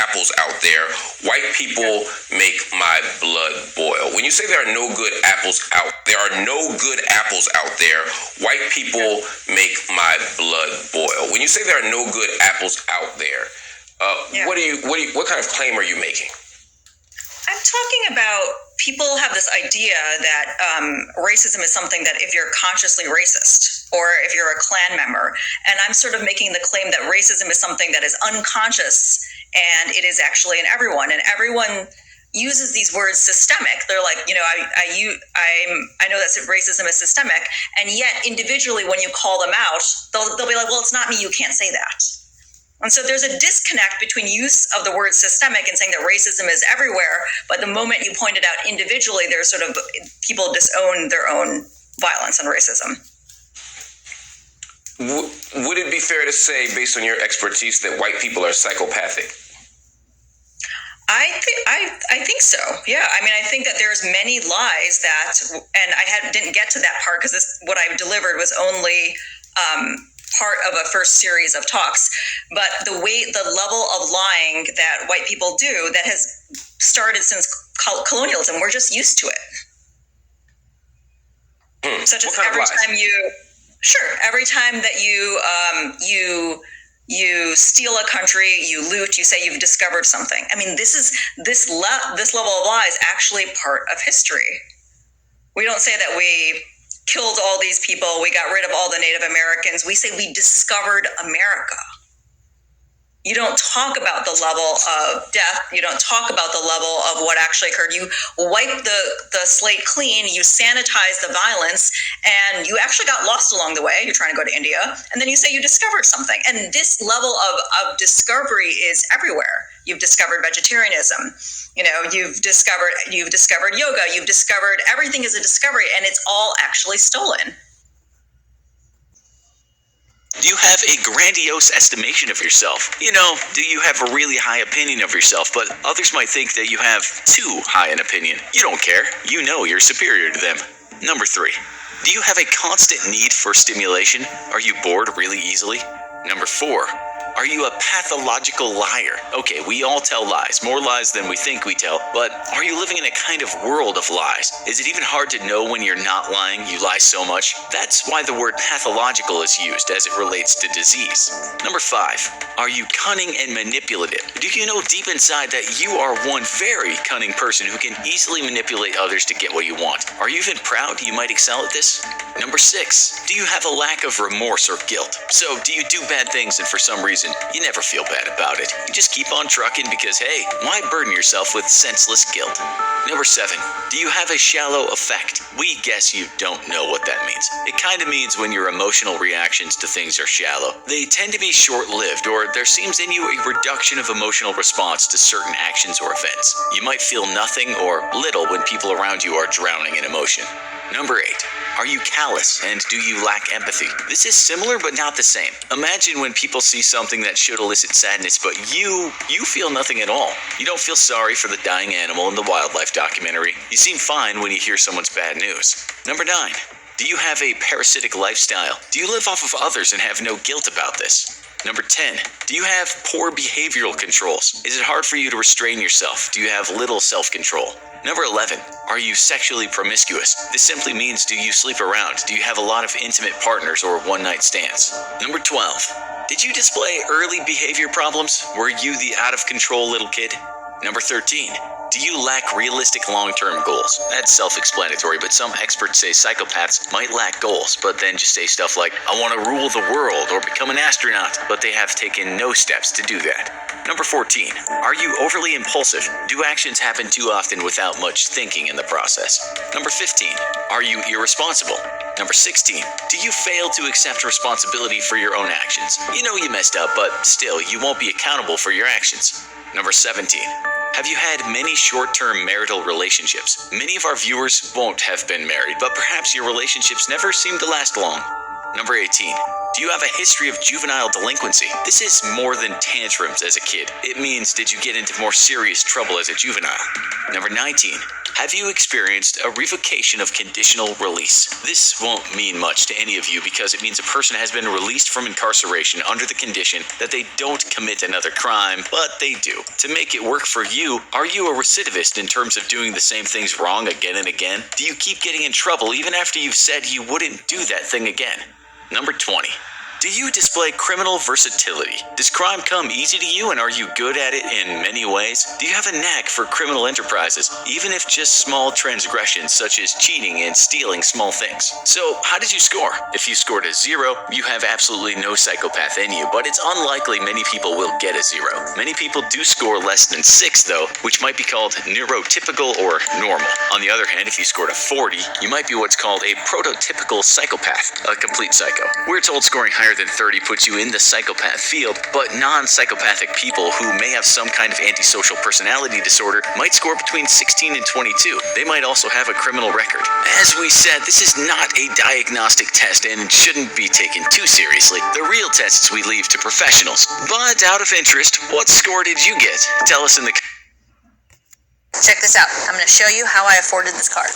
apples out there. White people make my blood boil. When you say there are no good apples out, there are no good apples out there. White people make my blood boil. When you say there are no good apples out there, what kind of claim are you making? I'm talking about people have this idea that racism is something that if you're consciously racist or if you're a Klan member, and I'm sort of making the claim that racism is something that is unconscious and it is actually in everyone, and everyone uses these words systemic. They're like, I know that racism is systemic, and yet individually when you call them out, they'll be like, well, it's not me, you can't say that. And so there's a disconnect between use of the word systemic and saying that racism is everywhere, but the moment you point it out individually, there's sort of people disown their own violence and racism. Would it be fair to say, based on your expertise, that white people are psychopathic? I think so. Yeah. I mean, I think that there's many lies that, and didn't get to that part because what I delivered was only part of a first series of talks, but the level of lying that white people do that has started since colonialism, we're just used to it. Such as every time that you steal a country, you loot, you say you've discovered something. I mean, this level of lie is actually part of history. We don't say that we killed all these people, we got rid of all the Native Americans. We say we discovered America. You don't talk about the level of death. You don't talk about the level of what actually occurred. You wipe the slate clean, you sanitize the violence, and you actually got lost along the way. You're trying to go to India, and then you say you discovered something. And this level of discovery is everywhere. You've discovered vegetarianism. You've discovered yoga. You've discovered everything is a discovery, and it's all actually stolen. Do you have a grandiose estimation of yourself? Do you have a really high opinion of yourself, but others might think that you have too high an opinion? You don't care. You know you're superior to them. Number 3. Do you have a constant need for stimulation? Are you bored really easily? Number 4. Are you a pathological liar? Okay, we all tell lies, more lies than we think we tell, but are you living in a kind of world of lies? Is it even hard to know when you're not lying? You lie so much? That's why the word pathological is used as it relates to disease. Number 5, are you cunning and manipulative? Do you know deep inside that you are one very cunning person who can easily manipulate others to get what you want? Are you even proud you might excel at this? Number 6, do you have a lack of remorse or guilt? So do you do bad things and for some reason you never feel bad about it? You just keep on trucking because, hey, why burden yourself with senseless guilt? Number 7, do you have a shallow affect? We guess you don't know what that means. It kind of means when your emotional reactions to things are shallow. They tend to be short-lived, or there seems in you a reduction of emotional response to certain actions or events. You might feel nothing or little when people around you are drowning in emotion. Number 8, are you callous and do you lack empathy? This is similar but not the same. Imagine when people see something that should elicit sadness, but you feel nothing at all. You don't feel sorry for the dying animal in the wildlife documentary. You seem fine when you hear someone's bad news. Number 9, do you have a parasitic lifestyle? Do you live off of others and have no guilt about this? Number 10, do you have poor behavioral controls? Is it hard for you to restrain yourself? Do you have little self-control? Number 11, are you sexually promiscuous? This simply means, do you sleep around? Do you have a lot of intimate partners or one-night stands? Number 12, did you display early behavior problems? Were you the out-of-control little kid? Number 13, do you lack realistic long-term goals? That's self-explanatory, but some experts say psychopaths might lack goals, but then just say stuff like, I want to rule the world or become an astronaut, but they have taken no steps to do that. Number 14, are you overly impulsive? Do actions happen too often without much thinking in the process? Number 15, are you irresponsible? Number 16, do you fail to accept responsibility for your own actions? You know you messed up, but still, you won't be accountable for your actions. Number 17, have you had many short-term marital relationships? Many of our viewers won't have been married, but perhaps your relationships never seem to last long. Number 18, do you have a history of juvenile delinquency? This is more than tantrums as a kid. It means, did you get into more serious trouble as a juvenile? Number 19, Have you experienced a revocation of conditional release? This won't mean much to any of you because it means a person has been released from incarceration under the condition that they don't commit another crime, but they do. To make it work for you, are you a recidivist in terms of doing the same things wrong again and again? Do you keep getting in trouble even after you've said you wouldn't do that thing again? Number 20. Do you display criminal versatility? Does crime come easy to you and are you good at it in many ways? Do you have a knack for criminal enterprises, even if just small transgressions such as cheating and stealing small things? So, how did you score? If you scored a 0, you have absolutely no psychopath in you, but it's unlikely many people will get a 0. Many people do score less than 6 though, which might be called neurotypical or normal. On the other hand, if you scored a 40, you might be what's called a prototypical psychopath, a complete psycho. We're told scoring higher than 30 puts you in the psychopath field, but non-psychopathic people who may have some kind of antisocial personality disorder might score between 16 and 22. They might also have a criminal record. As we said, this is not a diagnostic test and it shouldn't be taken too seriously. The real tests we leave to professionals. But out of interest, what score did you get? Tell us in the... Check this out. I'm going to show you how I afforded this car.